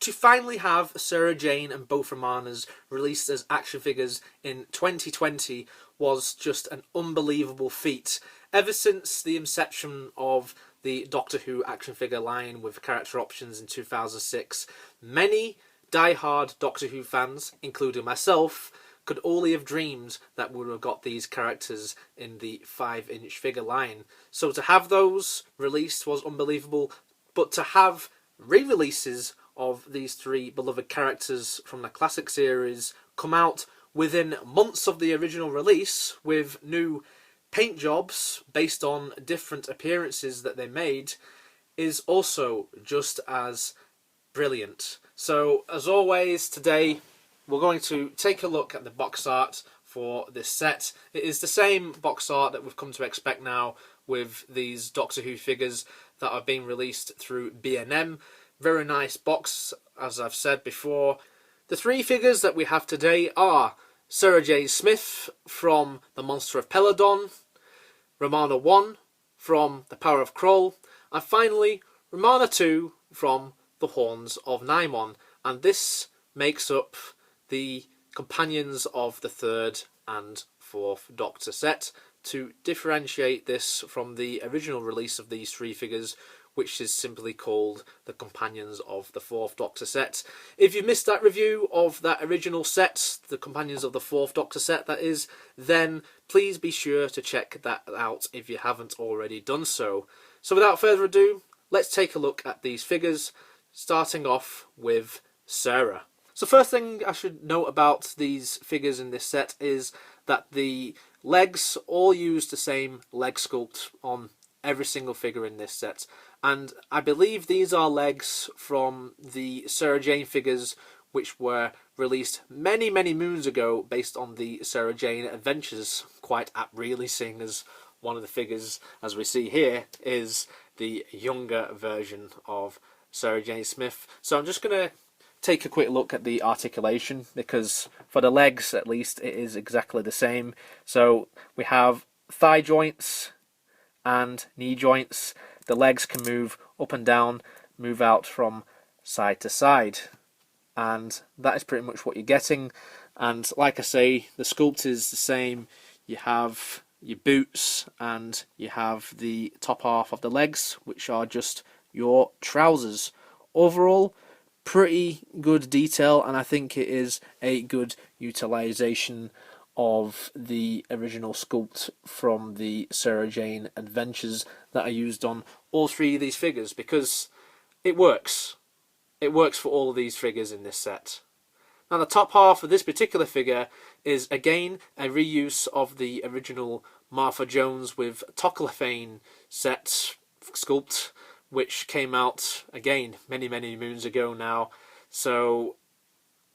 to finally have Sarah Jane and both Romanas released as action figures in 2020 was just an unbelievable feat. Ever since the inception of the Doctor Who action figure line with character options in 2006, many die-hard Doctor Who fans, including myself, could only have dreamed that we would have got these characters in the 5-inch figure line. So to have those released was unbelievable, but to have re-releases of these three beloved characters from the classic series come out within months of the original release with new paint jobs based on different appearances that they made is also just as brilliant. So as always, today we're going to take a look at the box art for this set. It is the same box art that we've come to expect now with these Doctor Who figures that are being released through B&M. Very nice box, as I've said before. The three figures that we have today are Sarah Jane Smith from The Monster of Peladon, Ramona One from The Power of Kroll, and finally Ramona Two from The Horns of Nimon. And this makes up the companions of the third and fourth Doctor set to differentiate this from the original release of these three figures, which is simply called the Companions of the Fourth Doctor set. If you missed that review of that original set, the Companions of the Fourth Doctor set that is, then please be sure to check that out if you haven't already done so. So without further ado, let's take a look at these figures, starting off with Sarah. So first thing I should note about these figures in this set is that the legs all use the same leg sculpt on every single figure in this set. And I believe these are legs from the Sarah Jane figures which were released many moons ago based on the Sarah Jane Adventures, quite apt really, seeing as one of the figures, as we see here, is the younger version of Sarah Jane Smith. So I'm just going to take a quick look at the articulation, because for the legs at least it is exactly the same. So we have thigh joints and knee joints. The legs can move up and down, move out from side to side, and that is pretty much what you're getting. And like I say, the sculpt is the same. You have your boots and you have the top half of the legs, which are just your trousers. Overall, pretty good detail, and I think it is a good utilization of the original sculpt from the Sarah Jane Adventures that are used on all three of these figures, because it works. It works for all of these figures in this set. Now the top half of this particular figure is again a reuse of the original Martha Jones with Toclafane set sculpt, which came out again many moons ago now. So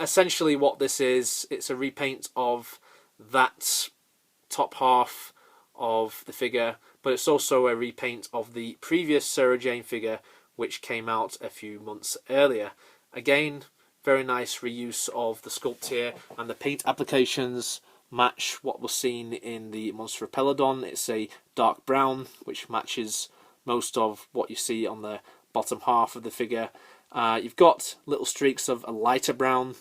essentially what this is, it's a repaint of that top half of the figure, but it's also a repaint of the previous Sarah Jane figure which came out a few months earlier. Again, very nice reuse of the sculpt here, and the paint applications match what was seen in the Monster of Peladon. It's a dark brown which matches most of what you see on the bottom half of the figure. You've got little streaks of a lighter brown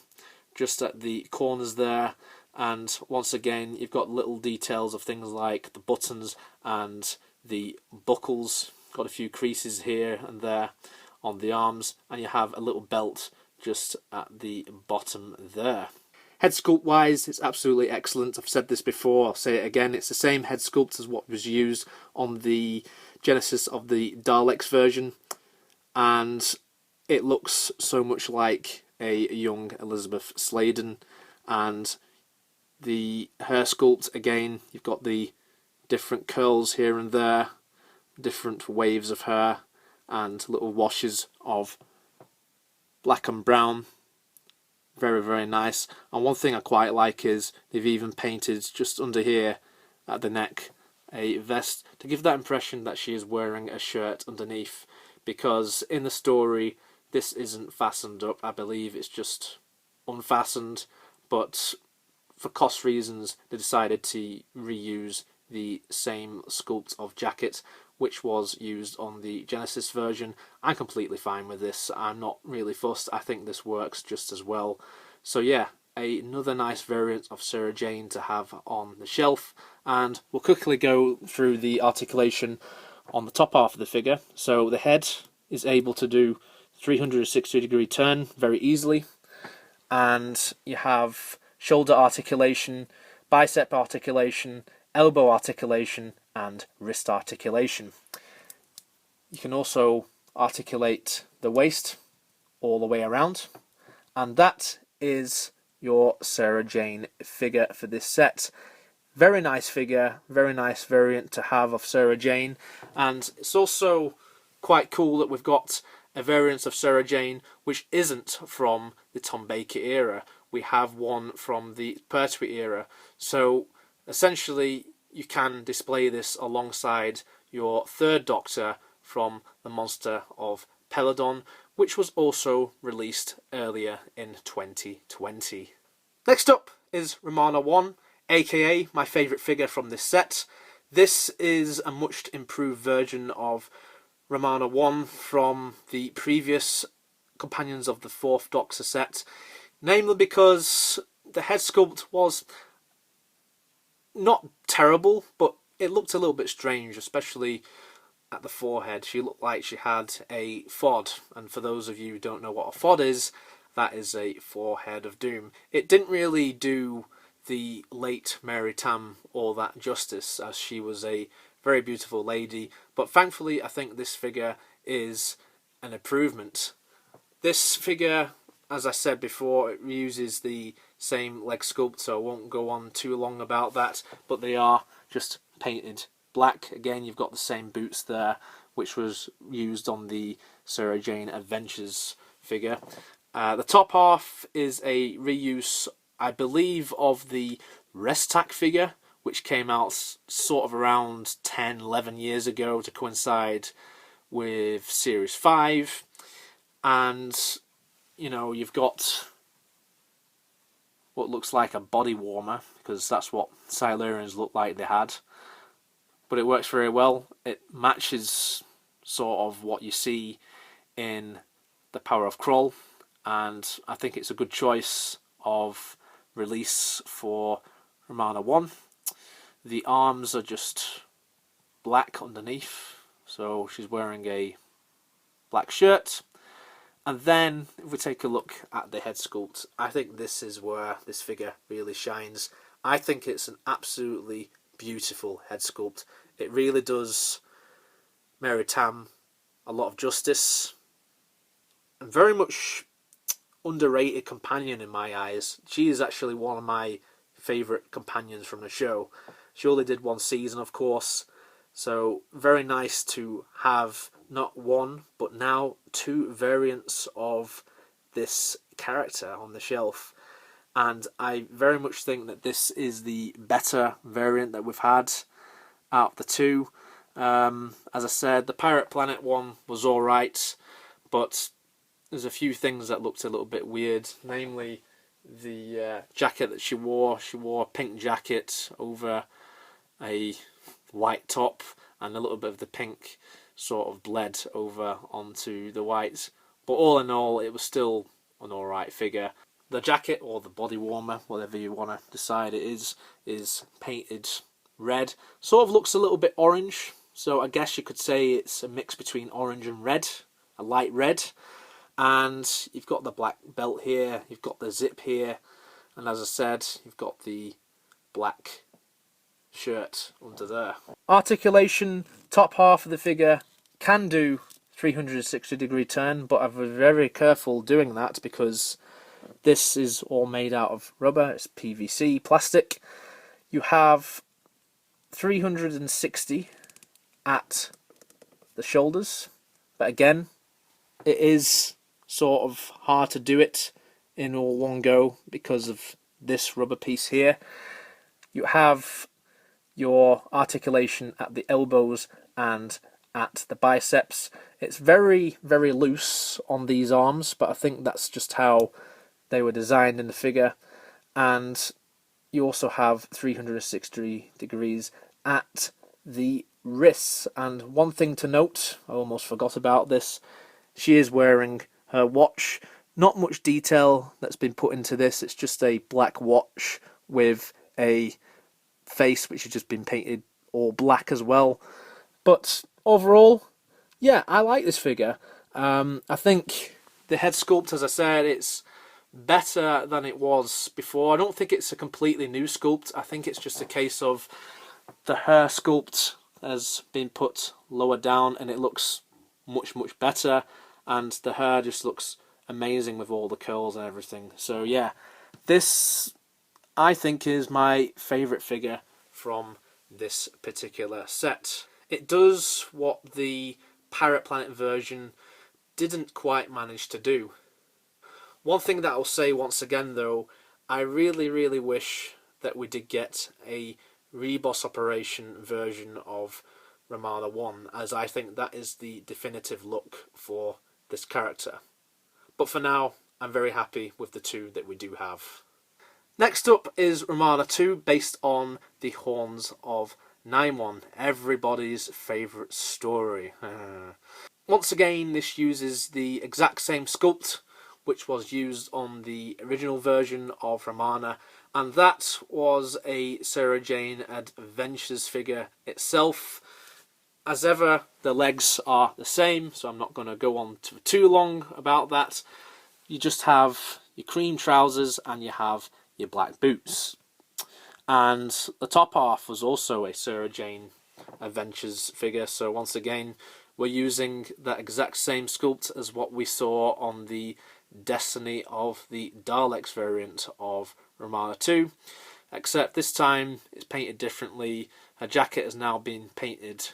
just at the corners there, and once again you've got little details of things like the buttons and the buckles. Got a few creases here and there on the arms, and you have a little belt just at the bottom there. Head sculpt wise, it's absolutely excellent. I've said this before, I'll say it again, it's the same head sculpt as what was used on the Genesis of the Daleks version, and it looks so much like a young Elizabeth Sladen. And the hair sculpt, again, you've got the different curls here and there, different waves of hair, and little washes of black and brown. Very nice. And one thing I quite like is they've even painted just under here at the neck a vest to give that impression that she is wearing a shirt underneath, because in the story this isn't fastened up. I believe it's just unfastened, but for cost reasons they decided to reuse the same sculpt of jacket which was used on the Genesis version. I'm completely fine with this. I'm not really fussed. I think this works just as well. So yeah, another nice variant of Sarah Jane to have on the shelf. And we'll quickly go through the articulation on the top half of the figure. So the head is able to do 360-degree turn very easily, and you have shoulder articulation, bicep articulation, elbow articulation, and wrist articulation. You can also articulate the waist all the way around, and that is your Sarah Jane figure for this set. Very nice figure, very nice variant to have of Sarah Jane, and it's also quite cool that we've got a variant of Sarah Jane which isn't from the Tom Baker era. We have one from the Pertwee era, so essentially you can display this alongside your third Doctor from the Monster of Peladon, which was also released earlier in 2020. Next up is Ramona One, aka my favourite figure from this set. This is a much improved version of Ramona One from the previous Companions of the Fourth Doctor set, namely because the head sculpt was not terrible, but it looked a little bit strange, especially at the forehead. She looked like she had a FOD, and for those of you who don't know what a FOD is, that is a forehead of doom. It didn't really do the late Mary Tam all that justice, as she was a very beautiful lady, but thankfully I think this figure is an improvement. This figure, as I said before, it uses the same leg sculpt, so I won't go on too long about that, but they are just painted black. Again, you've got the same boots there, which was used on the Sarah Jane Adventures figure. The top half is a reuse, I believe, of the Restak figure, which came out sort of around 10-11 years ago to coincide with Series 5. And, you know, you've got what looks like a body warmer, because that's what Silurians look like they had. But it works very well. It matches sort of what you see in The Power of Krull, and I think it's a good choice of release for Ramona One. The arms are just black underneath, so she's wearing a black shirt. And then if we take a look at the head sculpt, I think this is where this figure really shines. I think it's an absolutely beautiful head sculpt. It really does Mary Tam a lot of justice, and very much underrated companion in my eyes. She is actually one of my favourite companions from the show. She only did one season, of course, so very nice to have not one but now two variants of this character on the shelf, and I very much think that this is the better variant that we've had out of the two. As I said, the Pirate Planet one was alright, but there's a few things that looked a little bit weird, namely the jacket that she wore. She wore a pink jacket over a white top, and a little bit of the pink sort of bled over onto the white. But all in all, it was still an alright figure. The jacket, or the body warmer, whatever you want to decide it is painted red. Sort of looks a little bit orange, so I guess you could say it's a mix between orange and red, a light red. And you've got the black belt here, you've got the zip here, and as I said, you've got the black shirt under there. Articulation, top half of the figure can do 360-degree turn, but I'm very careful doing that because this is all made out of rubber, it's PVC, plastic. You have 360 at the shoulders, but again, it is sort of hard to do it in all one go because of this rubber piece here. You have your articulation at the elbows and at the biceps. It's very, very loose on these arms, but I think that's just how they were designed in the figure. And you also have 360 degrees at the wrists. And one thing to note, I almost forgot about this, she is wearing her watch. Not much detail that's been put into this. It's just a black watch with a face which has just been painted all black as well. But overall, yeah, I like this figure. I think the head sculpt, as I said, it's better than it was before. I don't think it's a completely new sculpt. I think it's just a case of the hair sculpt has been put lower down and it looks much, much better. And the hair just looks amazing with all the curls and everything. So yeah, this I think is my favourite figure from this particular set. It does what the Pirate Planet version didn't quite manage to do. One thing that I'll say once again though, I really, really wish that we did get a reboss operation version of Ramona One, as I think that is the definitive look for this character. But for now, I'm very happy with the two that we do have. Next up is Ramona Two, based on the Horns of Nimon, everybody's favourite story. Once again, this uses the exact same sculpt which was used on the original version of Romana, and that was a Sarah Jane Adventures figure itself. As ever, the legs are the same, so I'm not going to go on too long about that. You just have your cream trousers and you have your black boots. And the top half was also a Sarah Jane Adventures figure, so once again, we're using that exact same sculpt as what we saw on the Destiny of the Daleks variant of Ramona 2, except this time it's painted differently. Her jacket has now been painted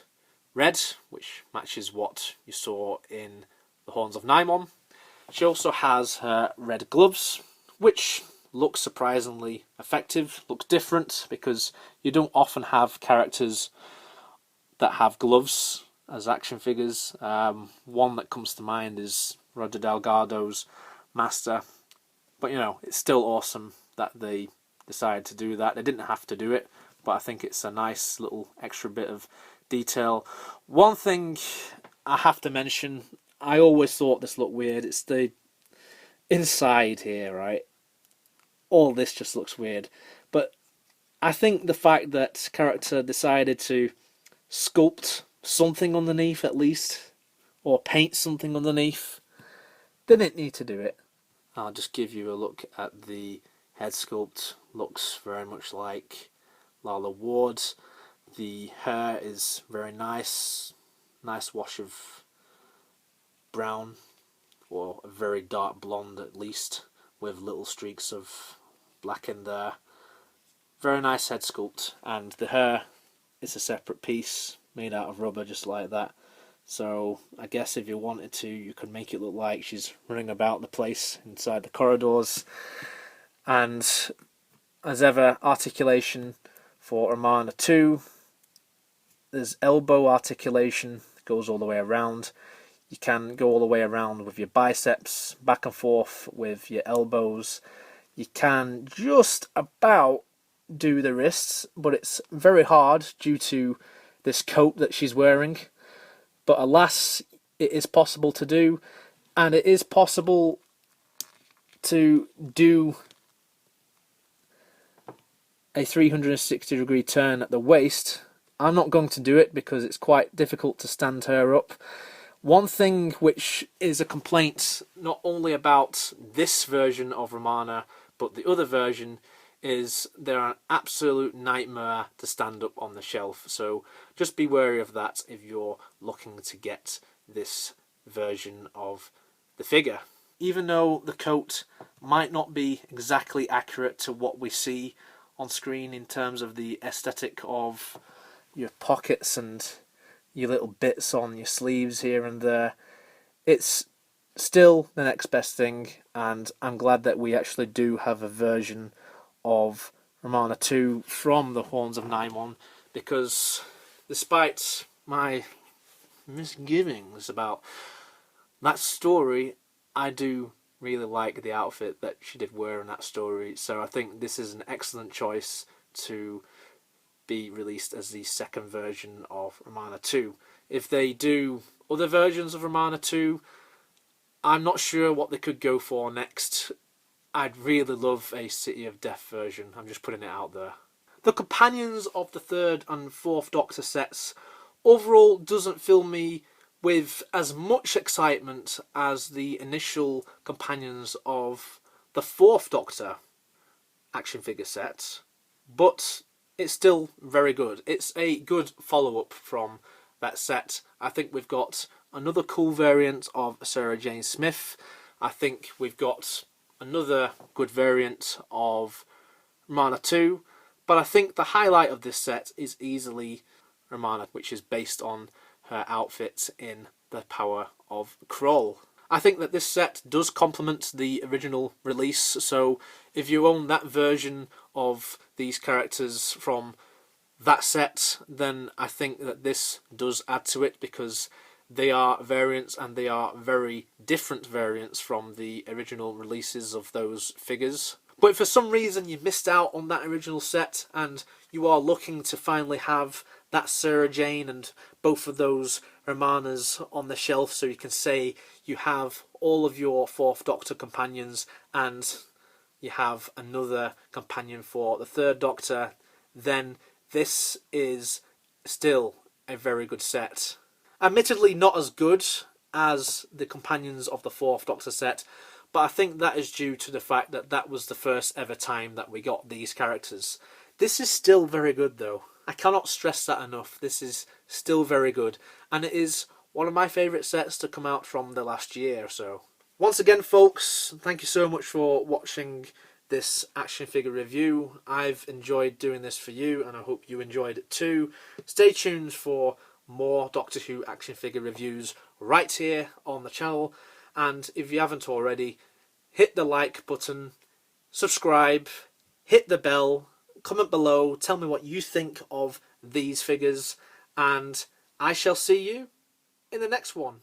red, which matches what you saw in the Horns of Nimon. She also has her red gloves, which looks surprisingly effective, looks different, because you don't often have characters that have gloves as action figures. One that comes to mind is Roger Delgado's Master, but you know, it's still awesome that they decided to do that. They didn't have to do it, but I think it's a nice little extra bit of detail. One thing I have to mention, I always thought this looked weird, it's the inside here, right? All this just looks weird, but I think the fact that character decided to sculpt something underneath at least, or paint something underneath, they didn't need to do it. I'll just give you a look at the head sculpt. Looks very much like Lala Ward's. The hair is very nice, nice wash of brown, or a very dark blonde at least, with little streaks of black in there. Very nice head sculpt, and the hair is a separate piece made out of rubber just like that. So I guess if you wanted to, you could make it look like she's running about the place inside the corridors. And as ever, articulation for Ramona 2. There's elbow articulation that goes all the way around. You can go all the way around with your biceps, back and forth with your elbows. You can just about do the wrists, but it's very hard due to this coat that she's wearing. But alas, it is possible to do, and it is possible to do a 360-degree turn at the waist. I'm not going to do it because it's quite difficult to stand her up. One thing which is a complaint not only about this version of Romana, but the other version, is they're an absolute nightmare to stand up on the shelf. So just be wary of that if you're looking to get this version of the figure. Even though the coat might not be exactly accurate to what we see on screen in terms of the aesthetic of your pockets and your little bits on your sleeves here and there, it's still the next best thing, and I'm glad that we actually do have a version of Ramona 2 from the Horns of Nimon, because despite my misgivings about that story, I do really like the outfit that she did wear in that story. So I think this is an excellent choice to be released as the second version of Ramona 2. If they do other versions of Ramona 2, I'm not sure what they could go for next. I'd really love a City of Death version. I'm just putting it out there. The companions of the third and fourth Doctor sets overall doesn't fill me with as much excitement as the initial companions of the fourth Doctor action figure set, but it's still very good. It's a good follow-up from that set. I think we've got another cool variant of Sarah Jane Smith. I think we've got another good variant of Ramona Two, but I think the highlight of this set is easily Ramona, which is based on her outfit in The Power of Kroll. I think that this set does complement the original release, so if you own that version of these characters from that set, then I think that this does add to it, because they are variants and they are very different variants from the original releases of those figures. But if for some reason you missed out on that original set and you are looking to finally have that Sarah Jane and both of those Romanas on the shelf, so you can say you have all of your fourth Doctor companions and you have another companion for the third Doctor, then this is still a very good set. Admittedly not as good as the companions of the fourth Doctor set, but I think that is due to the fact that that was the first ever time that we got these characters. This is still very good though. I cannot stress that enough. This is still very good, and it is one of my favourite sets to come out from the last year or so. Once again folks, thank you so much for watching this action figure review. I've enjoyed doing this for you and I hope you enjoyed it too. Stay tuned for more Doctor Who action figure reviews right here on the channel, and if you haven't already, hit the like button, subscribe, hit the bell, comment below, tell me what you think of these figures, and I shall see you in the next one.